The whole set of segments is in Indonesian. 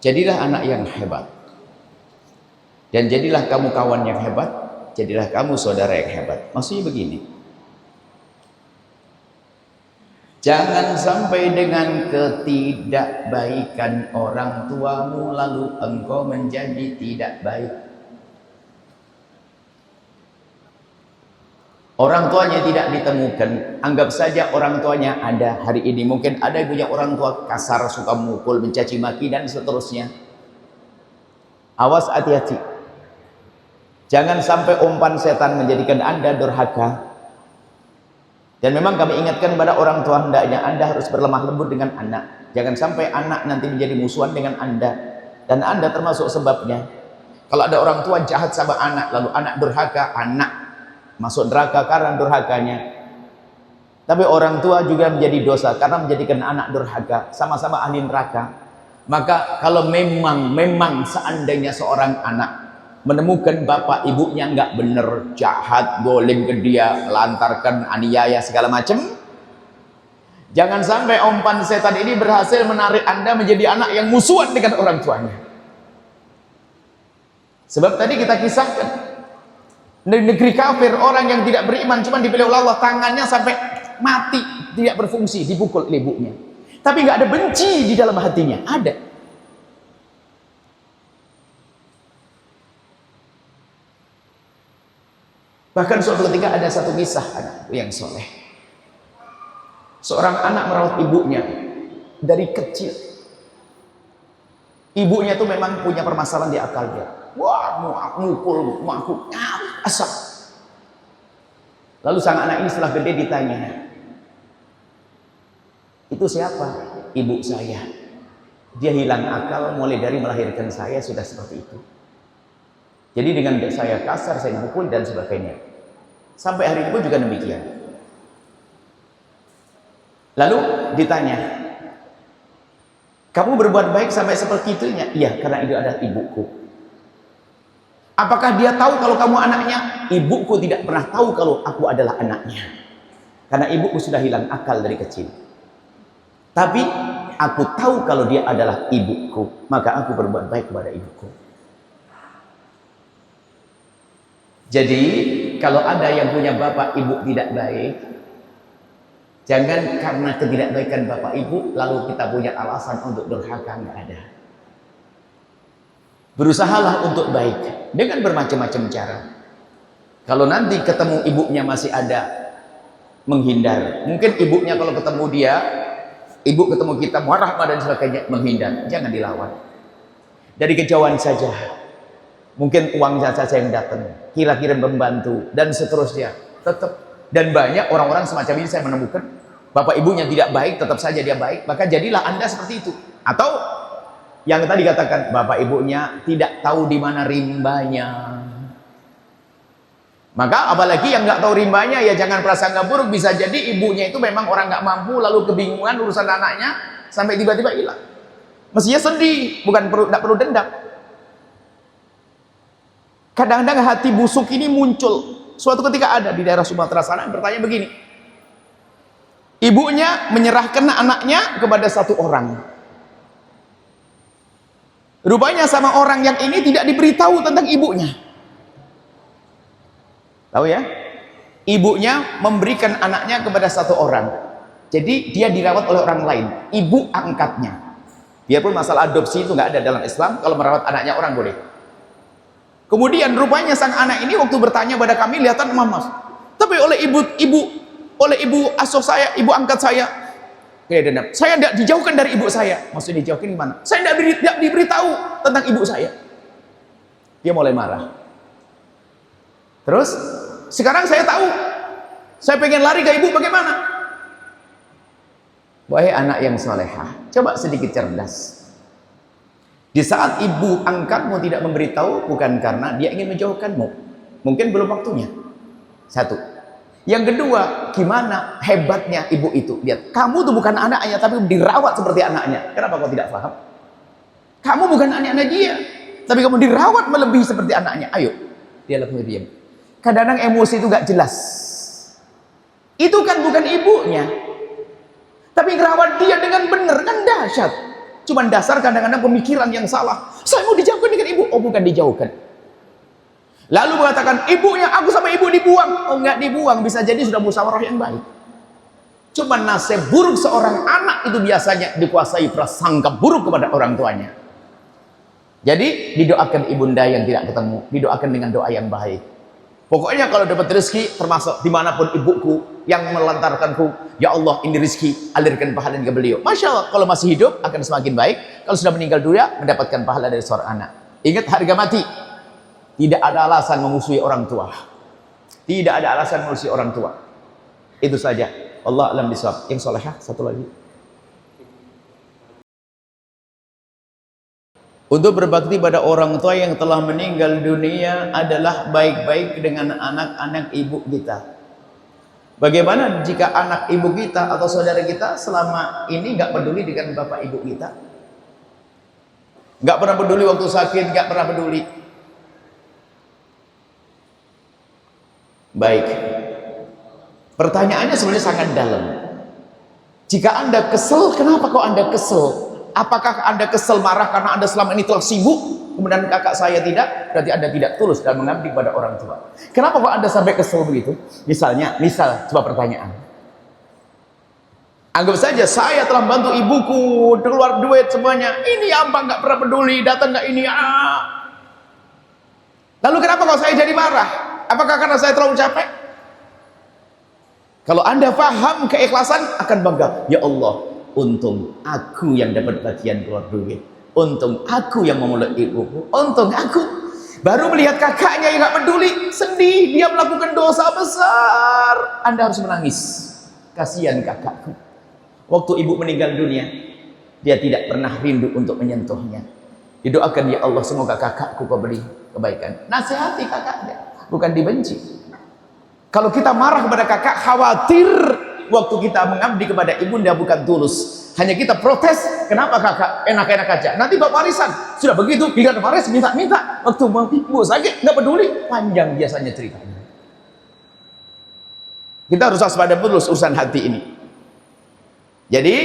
Jadilah anak yang hebat. Dan jadilah kamu kawan yang hebat. Jadilah kamu saudara yang hebat. Maksudnya begini. Jangan sampai dengan ketidakbaikan orang tuamu lalu engkau menjadi tidak baik. Orang tuanya tidak ditemukan, anggap saja orang tuanya ada hari ini. Mungkin ada yang punya orang tua kasar, suka mukul, mencaci maki dan seterusnya. Awas, hati-hati. Jangan sampai umpan setan menjadikan Anda durhaka. Dan memang kami ingatkan kepada orang tua, hendaknya Anda harus berlemah lembut dengan anak. Jangan sampai anak nanti menjadi musuhan dengan Anda. Dan Anda termasuk sebabnya. Kalau ada orang tua jahat sama anak, lalu anak durhaka, anak masuk neraka karena durhakanya. Tapi orang tua juga menjadi dosa karena menjadikan anak durhaka, sama-sama ahli neraka. Maka kalau memang seandainya seorang anak menemukan bapak ibunya nggak bener, jahat, golim ke dia, melantarkan, aniaya segala macam, jangan sampai umpan setan ini berhasil menarik Anda menjadi anak yang musuhan dengan orang tuanya. Sebab tadi kita kisahkan di negeri kafir, orang yang tidak beriman cuma dipilih oleh Allah, tangannya sampai mati, tidak berfungsi, dipukul ibunya. Tapi nggak ada benci di dalam hatinya, ada. Bahkan suatu ketika ada satu kisah anak yang soleh. Seorang anak merawat ibunya dari kecil. Ibunya itu memang punya permasalahan di akalnya. Wah, mukul, makuk, asap. Lalu sang anak ini setelah gede ditanya, itu siapa? Ibu saya. Dia hilang akal mulai dari melahirkan saya sudah seperti itu. Jadi dengan saya kasar, saya mukul dan sebagainya. Sampai hari ini pun juga demikian. Lalu ditanya, kamu berbuat baik sampai seperti itunya? Iya, karena itu adalah ibuku. Apakah dia tahu kalau kamu anaknya? Ibuku tidak pernah tahu kalau aku adalah anaknya. Karena ibuku sudah hilang akal dari kecil. Tapi aku tahu kalau dia adalah ibuku, maka aku berbuat baik kepada ibuku. Jadi kalau ada yang punya bapak ibu tidak baik, jangan karena ketidakbaikan bapak ibu lalu kita punya alasan untuk durhaka, nggak ada. Berusahalah untuk baik dengan bermacam-macam cara. Kalau nanti ketemu ibunya masih ada menghindar, mungkin ibunya kalau ketemu dia, ibu ketemu kita marah dan sebagainya, menghindar, jangan dilawan. Dari kejauhan saja. Mungkin uang saja yang datang, kira-kira membantu dan seterusnya. Tetap, dan banyak orang-orang semacam ini saya menemukan, bapak ibunya tidak baik, tetap saja dia baik. Maka jadilah Anda seperti itu. Atau yang tadi katakan, bapak ibunya tidak tahu di mana rimbanya. Maka apalagi yang nggak tahu rimbanya, ya jangan prasangka buruk. Bisa jadi ibunya itu memang orang nggak mampu, lalu kebingungan urusan anaknya sampai tiba-tiba hilang. Mestinya sedih, bukan tidak perlu dendam. Kadang-kadang hati busuk ini muncul. Suatu ketika ada di daerah Sumatera sana bertanya begini, ibunya menyerahkan anaknya kepada satu orang. Rupanya sama orang yang ini tidak diberitahu tentang ibunya. Tahu ya? Ibunya memberikan anaknya kepada satu orang. Jadi dia dirawat oleh orang lain, ibu angkatnya. Biarpun masalah adopsi itu nggak ada dalam Islam, kalau merawat anaknya orang boleh. Kemudian rupanya sang anak ini waktu bertanya pada kami, lihatan mas, tapi oleh ibu asuh saya, ibu angkat saya, saya tidak dijauhkan dari ibu saya. Maksudnya dijauhkan gimana? Saya tidak diberitahu tentang ibu saya. Dia mulai marah. Terus sekarang saya tahu, saya pengen lari ke ibu, bagaimana? Wahai anak yang salehah, coba sedikit cerdas. Di saat ibu angkatmu tidak memberitahu, bukan karena dia ingin menjauhkanmu, mungkin belum waktunya. Satu. Yang kedua, gimana hebatnya ibu itu? Lihat, kamu tuh bukan anaknya, tapi dirawat seperti anaknya. Kenapa kau tidak paham? Kamu bukan anaknya dia, tapi kamu dirawat melebihi seperti anaknya. Ayo, dia langsung diam. Kadang-kadang emosi itu gak jelas. Itu kan bukan ibunya, tapi ngerawat dia dengan benar, kan dahsyat. Cuman dasar kadang-kadang pemikiran yang salah. Saya mau dijauhkan dengan ibu. Oh, bukan dijauhkan. Lalu mengatakan, ibunya, aku sama ibu dibuang. Oh, enggak dibuang. Bisa jadi sudah musyawarah yang baik. Cuman nasib buruk seorang anak itu biasanya dikuasai prasangka buruk kepada orang tuanya. Jadi didoakan ibunda yang tidak ketemu, didoakan dengan doa yang baik. Pokoknya kalau dapat rezeki, termasuk dimanapun ibuku yang melantarkanku, ya Allah ini rezeki, alirkan pahala ke beliau. Masya Allah, kalau masih hidup akan semakin baik. Kalau sudah meninggal dunia, mendapatkan pahala dari seorang anak. Ingat harga mati. Tidak ada alasan memusuhi orang tua. Tidak ada alasan memusuhi orang tua. Itu saja. Allah alam bisawab. Yang solehah satu lagi. Untuk berbakti pada orang tua yang telah meninggal dunia adalah baik-baik dengan anak-anak ibu kita. Bagaimana jika anak ibu kita atau saudara kita selama ini nggak peduli dengan bapak ibu kita? Nggak pernah peduli waktu sakit, nggak pernah peduli. Baik. Pertanyaannya sebenarnya sangat dalam. Jika Anda kesel, kenapa kok Anda kesel? Apakah Anda kesel marah karena Anda selama ini telah sibuk, kemudian kakak saya tidak? Berarti Anda tidak tulus dalam mengabdi pada orang tua. Kenapa kok Anda sampai kesel begitu? Misal, coba pertanyaan. Anggap saja saya telah membantu ibuku, keluar duit semuanya. Ini abang nggak pernah peduli, datang nggak ini. Lalu kenapa kok saya jadi marah? Apakah karena saya terlalu capek? Kalau Anda paham keikhlasan, akan bangga. Ya Allah, untung aku yang dapat bagian keluar duit. Untung aku yang memulai ibuku. Untung aku. Baru melihat kakaknya yang gak peduli, sedih, dia melakukan dosa besar. Anda harus menangis. Kasihan kakakku. Waktu ibu meninggal dunia, dia tidak pernah rindu untuk menyentuhnya. Didoakan, ya Allah, semoga kakakku kau beri kebaikan. Nasihati kakaknya, bukan dibenci. Kalau kita marah kepada kakak, khawatir waktu kita mengabdi kepada ibunda bukan tulus. Hanya kita protes, kenapa kakak enak-enak aja? Nanti bawa warisan. Sudah begitu, giliran waris minta-minta. Waktu mau ibu sakit, nggak peduli. Panjang biasanya ceritanya. Kita harus waspada terus urusan hati ini. Jadi,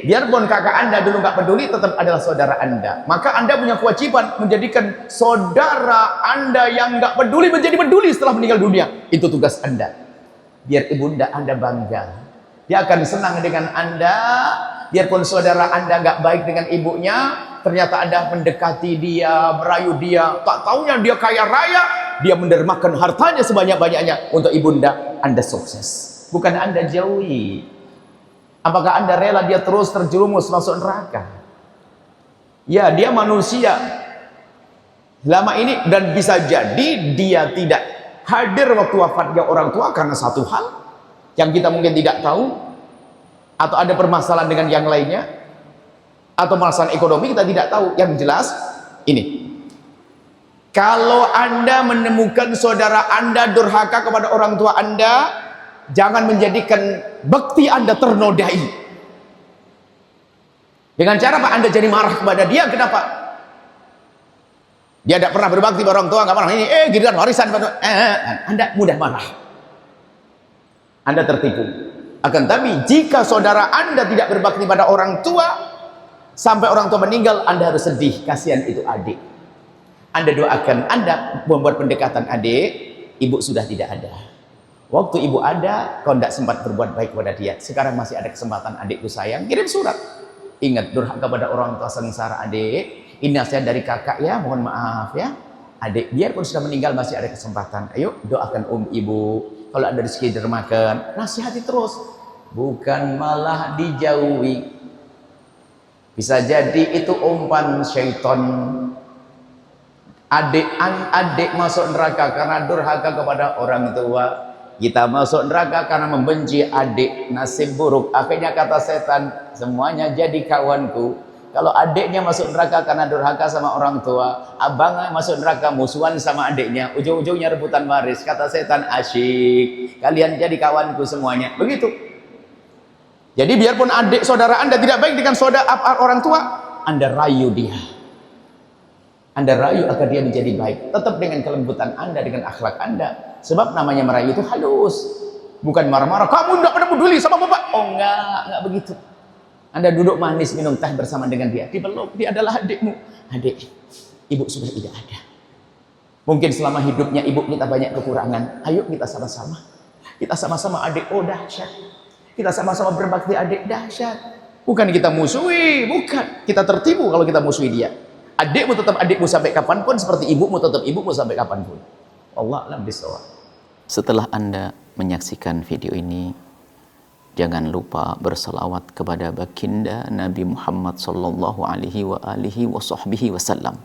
biarpun kakak Anda dulu nggak peduli, tetap adalah saudara Anda. Maka Anda punya kewajiban menjadikan saudara Anda yang nggak peduli menjadi peduli setelah meninggal dunia. Itu tugas Anda. Biar ibunda Anda bangga. Dia akan senang dengan Anda. Biarpun saudara Anda nggak baik dengan ibunya, ternyata Anda mendekati dia, merayu dia. Tak taunya dia kaya raya, dia mendermakan hartanya sebanyak-banyaknya untuk ibunda. Anda sukses. Bukan Anda jauhi. Apakah Anda rela dia terus terjerumus masuk neraka? Ya, dia manusia. Lama ini, dan bisa jadi dia tidak hadir waktu wafatnya orang tua karena satu hal yang kita mungkin tidak tahu, atau ada permasalahan dengan yang lainnya, atau masalah ekonomi kita tidak tahu. Yang jelas ini, kalau Anda menemukan saudara Anda durhaka kepada orang tua Anda, jangan menjadikan bakti Anda ternodai. Dengan cara apa? Anda jadi marah kepada dia. Kenapa? Dia tidak pernah berbakti pada orang tua, nggak marah. Ini, giliran warisan. Anda mudah marah. Anda tertipu. Akan tapi jika saudara Anda tidak berbakti pada orang tua, sampai orang tua meninggal, Anda harus sedih. Kasihan itu adik. Anda doakan, Anda membuat pendekatan adik, ibu sudah tidak ada. Waktu ibu ada, kau tidak sempat berbuat baik kepada dia. Sekarang masih ada kesempatan, adikku sayang, kirim surat. Ingat, durhaka pada orang tua sengsara adik. Ini nasihat dari kakak ya, mohon maaf ya. Adik, biarpun sudah meninggal masih ada kesempatan. Ayo doakan ibu. Kalau ada rezeki dermakan, nasihati terus. Bukan malah dijauhi. Bisa jadi itu umpan syaitan. Adik masuk neraka karena durhaka kepada orang tua. Kita masuk neraka karena membenci adik. Nasib buruk. Akhirnya kata setan, semuanya jadi kawanku. Kalau adiknya masuk neraka karena durhaka sama orang tua, abangnya masuk neraka musuhan sama adiknya, ujung-ujungnya rebutan waris. Kata setan, asyik, kalian jadi kawanku semuanya. Begitu. Jadi biarpun adik saudara Anda tidak baik dengan saudara orang tua, Anda rayu dia. Anda rayu agar dia menjadi baik. Tetap dengan kelembutan Anda, dengan akhlak Anda. Sebab namanya merayu itu halus. Bukan marah-marah, kamu tidak pernah peduli sama bapak. Oh enggak begitu. Anda duduk manis minum teh bersama dengan dia, dipeluk, dia adalah adikmu. Adik, ibu sudah tidak ada. Mungkin selama hidupnya ibu kita banyak kekurangan. Ayo kita sama-sama. Kita sama-sama adik, oh dahsyat. Kita sama-sama berbakti adik, dahsyat. Bukan kita musuhi, bukan. Kita tertipu kalau kita musuhi dia. Adikmu tetap adikmu sampai kapanpun, seperti ibumu tetap ibumu sampai kapanpun. Allah a'lam bishawab. Setelah Anda menyaksikan video ini, jangan lupa berselawat kepada baginda Nabi Muhammad sallallahu alaihi wa alihi wa sahbihi wasallam.